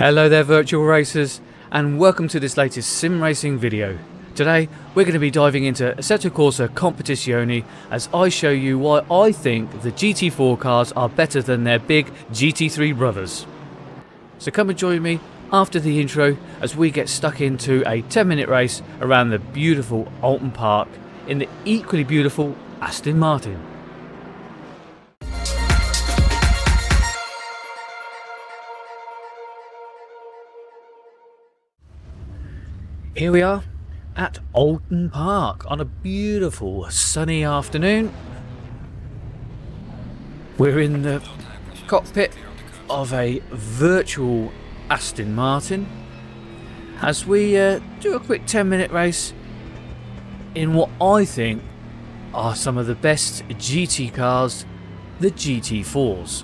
Hello there virtual racers, and welcome to this latest sim racing video. Today we're going to be diving into Assetto Corsa Competizione as I show you why I think the GT4 cars are better than their big GT3 brothers. So come and join me after the intro as we get stuck into a 10-minute race around the beautiful Oulton Park in the equally beautiful Aston Martin. Here we are at Oulton Park on a beautiful sunny afternoon. We're in the cockpit of a virtual Aston Martin as we do a quick 10-minute race in what I think are some of the best GT cars, the GT4's.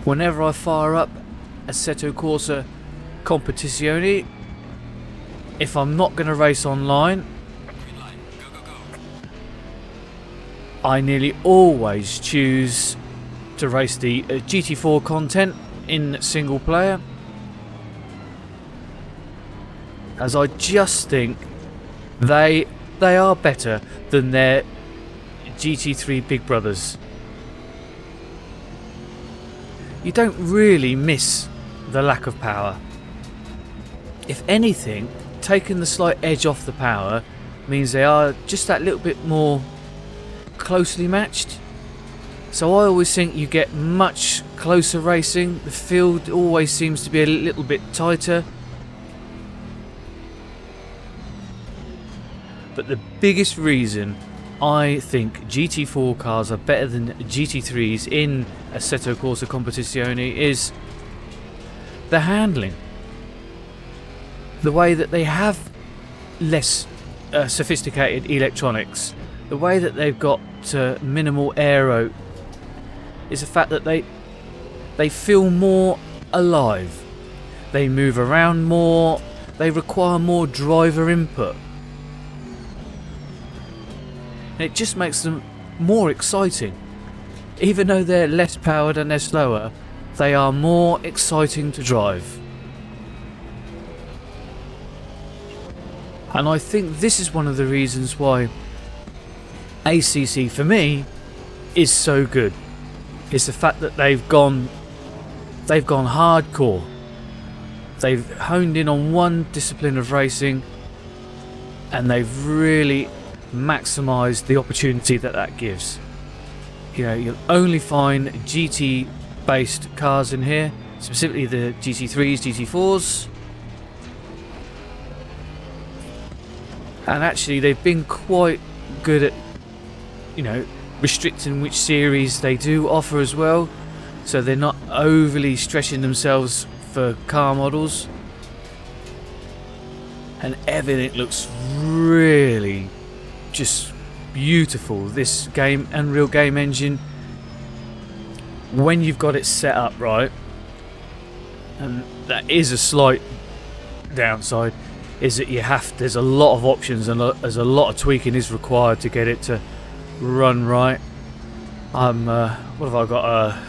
Whenever I fire up Assetto Corsa Competizione, if I'm not going to race online, I nearly always choose to race the GT4 content in single player, as I just think they are better than their GT3 big brothers. You don't really miss the lack of power. If anything, taking the slight edge off the power means they are just that little bit more closely matched. So I always think you get much closer racing. The field always seems to be a little bit tighter. But the biggest reason I think GT4 cars are better than GT3s in Assetto Corsa Competizione is the handling. The way that they have less sophisticated electronics, the way that they've got minimal aero, is the fact that they feel more alive. They move around more, they require more driver input. And it just makes them more exciting. Even though they're less powered and they're slower, they are more exciting to drive. And I think this is one of the reasons why ACC for me is so good. It's the fact that they've gone hardcore. They've honed in on one discipline of racing and they've really maximised the opportunity that gives. You know, you'll only find GT based cars in here, specifically the GT3s, GT4's. And actually they've been quite good at, you know, restricting which series they do offer as well, so they're not overly stretching themselves for car models, and everything looks really just beautiful. This game, Unreal Game Engine, when you've got it set up right, and that is a slight downside, is that there's a lot of options and there's a lot of tweaking is required to get it to run right. What have I got? A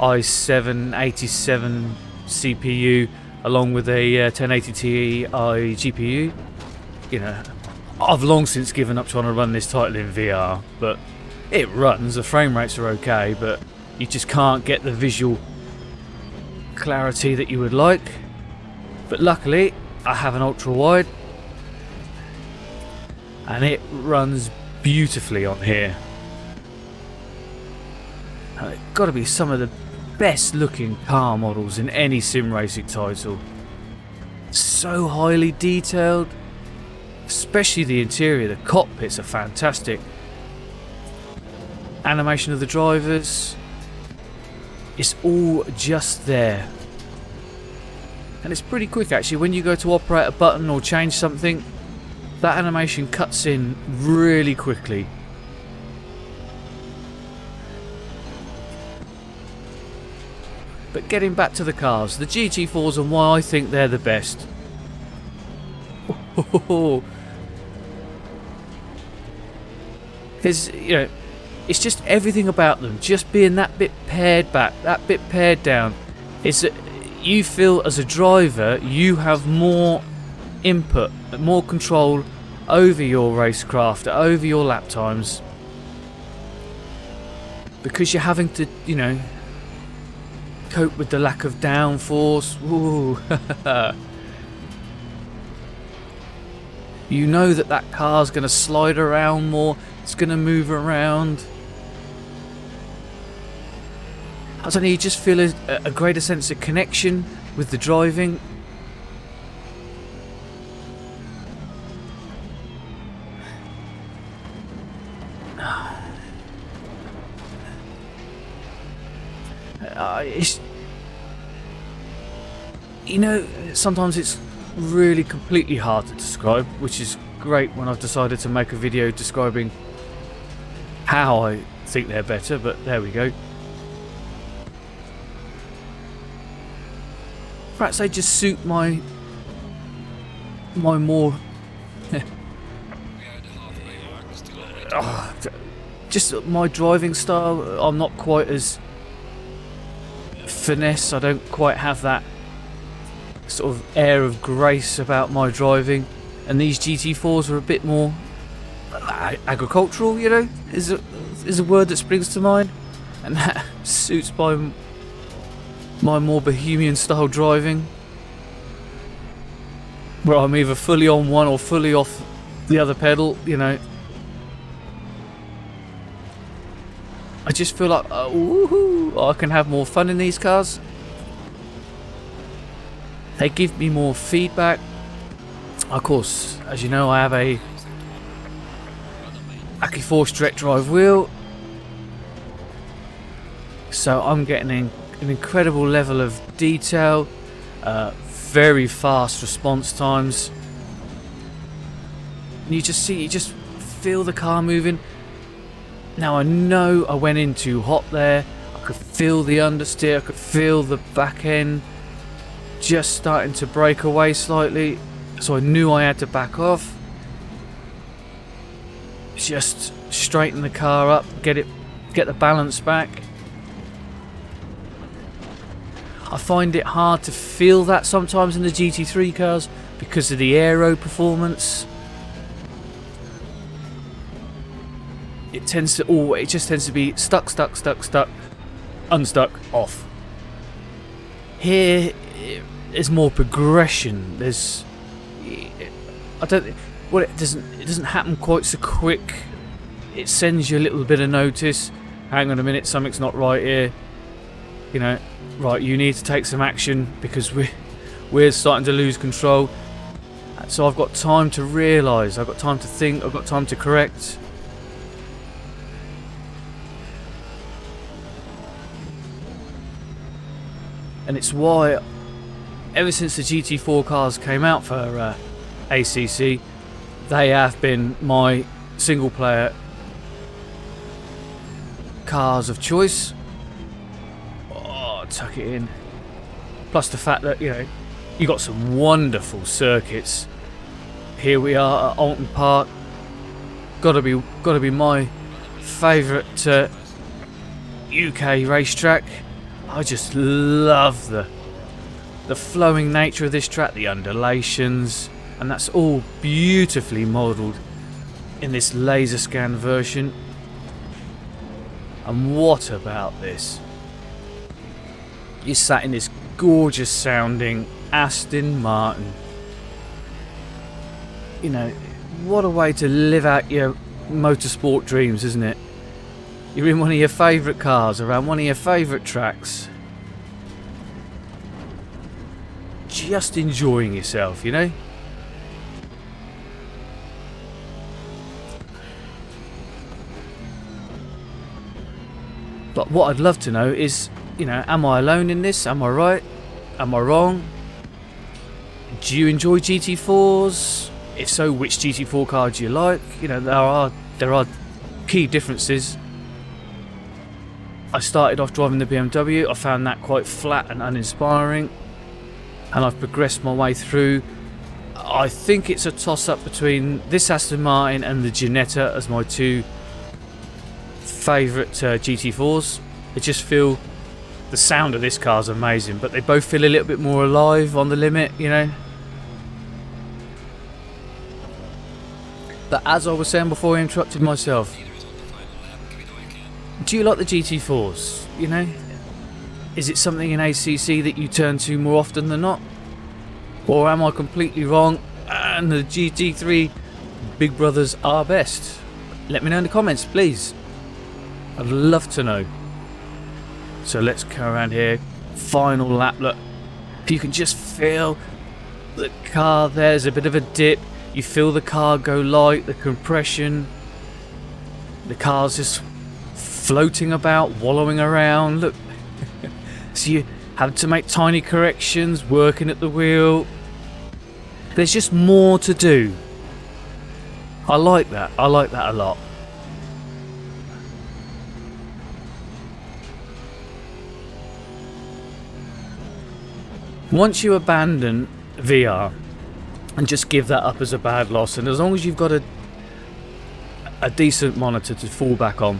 i7 87 CPU along with a 1080 Ti GPU. You know, I've long since given up trying to run this title in VR, but it runs. The frame rates are okay, but you just can't get the visual clarity that you would like. But luckily I have an ultra wide and it runs beautifully on here. And it's got to be some of the best looking car models in any sim racing title. So highly detailed, especially the interior. The cockpits are fantastic. Animation of the drivers, it's all just there. And it's pretty quick actually. When you go to operate a button or change something, that animation cuts in really quickly. But getting back to the cars, the GT4s and why I think they're the best. Because, you know, It's just everything about them, just being that bit pared back, that bit pared down. It's that you feel as a driver you have more input, more control over your racecraft, over your lap times, because you're having to, you know, cope with the lack of downforce. Ooh. You know that car's going to slide around more, it's going to move around. I don't know, you just feel a greater sense of connection with the driving. You know, sometimes it's really completely hard to describe, which is great when I've decided to make a video describing how I think they're better, but there we go. Perhaps they just suit my more just my driving style. I'm not quite as finesse, I don't quite have that sort of air of grace about my driving, and these GT4s are a bit more agricultural, you know, is a word that springs to mind, and that suits my more bohemian style driving, where I'm either fully on one or fully off the other pedal, you know. I just feel like woohoo, I can have more fun in these cars. They give me more feedback. Of course, as you know, I have a Accuforce direct drive wheel, so I'm getting an incredible level of detail, very fast response times. And you just feel the car moving. Now I know I went in too hot there. I could feel the understeer, I could feel the back end just starting to break away slightly, so I knew I had to back off. Just straighten the car up, get the balance back. I find it hard to feel that sometimes in the GT3 cars because of the aero performance. It just tends to be stuck, unstuck, off. Here there's more progression. It doesn't happen quite so quick. It sends you a little bit of notice. Hang on a minute, something's not right here. You know, right, you need to take some action because we're starting to lose control. So I've got time to realise, I've got time to think, I've got time to correct. And it's why, ever since the GT4 cars came out for ACC, they have been my single player cars of choice. Oh, tuck it in. Plus the fact that, you know, you got some wonderful circuits. Here we are at Oulton Park. Gotta be my favourite UK racetrack. I just love the flowing nature of this track, the undulations, and that's all beautifully modelled in this laser scan version. And what about this? You sat in this gorgeous sounding Aston Martin. You know, what a way to live out your motorsport dreams, isn't it? You're in one of your favourite cars, around one of your favourite tracks. Just enjoying yourself, you know? But what I'd love to know is, you know, am I alone in this? Am I right? Am I wrong? Do you enjoy GT4s? If so, which GT4 car do you like? You know, there are key differences. I started off driving the BMW. I found that quite flat and uninspiring, and I've progressed my way through. I think it's a toss-up between this Aston Martin and the Ginetta as my two favourite GT4s. They just feel, the sound of this car is amazing, but they both feel a little bit more alive on the limit, you know. But as I was saying before I interrupted myself, do you like the GT4s? You know, is it something in ACC that you turn to more often than not? Or am I completely wrong and the GT3 Big Brothers are best? Let me know in the comments, please. I'd love to know. So let's go around here. Final lap. Look, if you can just feel the car, there's a bit of a dip. You feel the car go light, the compression. The car's just floating about, wallowing around. Look. So you have to make tiny corrections, working at the wheel. There's just more to do. I like that. I like that a lot. Once you abandon VR and just give that up as a bad loss, and as long as you've got a decent monitor to fall back on,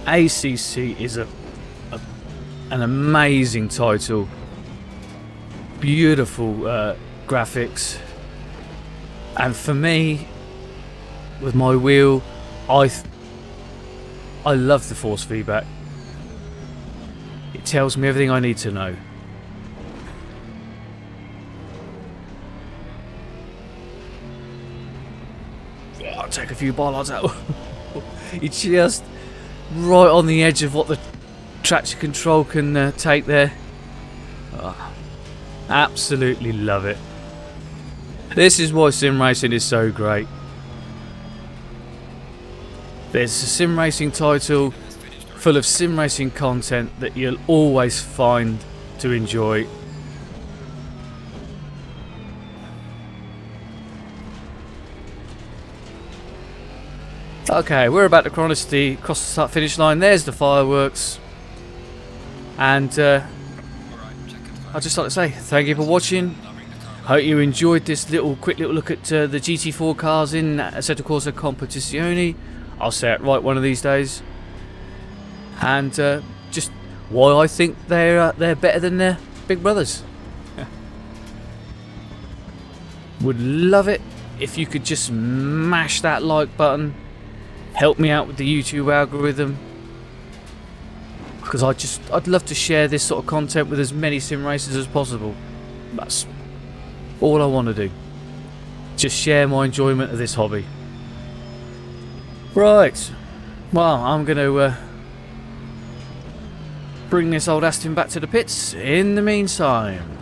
ACC is an amazing title. Beautiful graphics, and for me, with my wheel, I love the force feedback. It tells me everything I need to know. I'll take a few bollards out. It's just right on the edge of what the traction control can take there. Oh, absolutely love it. This is why sim racing is so great. There's a sim racing title full of sim racing content that you'll always find to enjoy. Okay, we're about to cross the start finish line. There's the fireworks, and I'd just like to say thank you for watching. Hope you enjoyed this quick little look at the GT4 cars in Assetto Corsa Competizione. I'll say it right one of these days, and just why I think they're better than their big brothers. Would love it if you could just smash that like button. Help me out with the YouTube algorithm, because I'd love to share this sort of content with as many sim racers as possible. That's all I want to do. Just share my enjoyment of this hobby. Right. Well, I'm going to bring this old Aston back to the pits. In the meantime,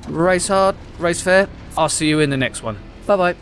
race hard, race fair. I'll see you in the next one. Bye bye.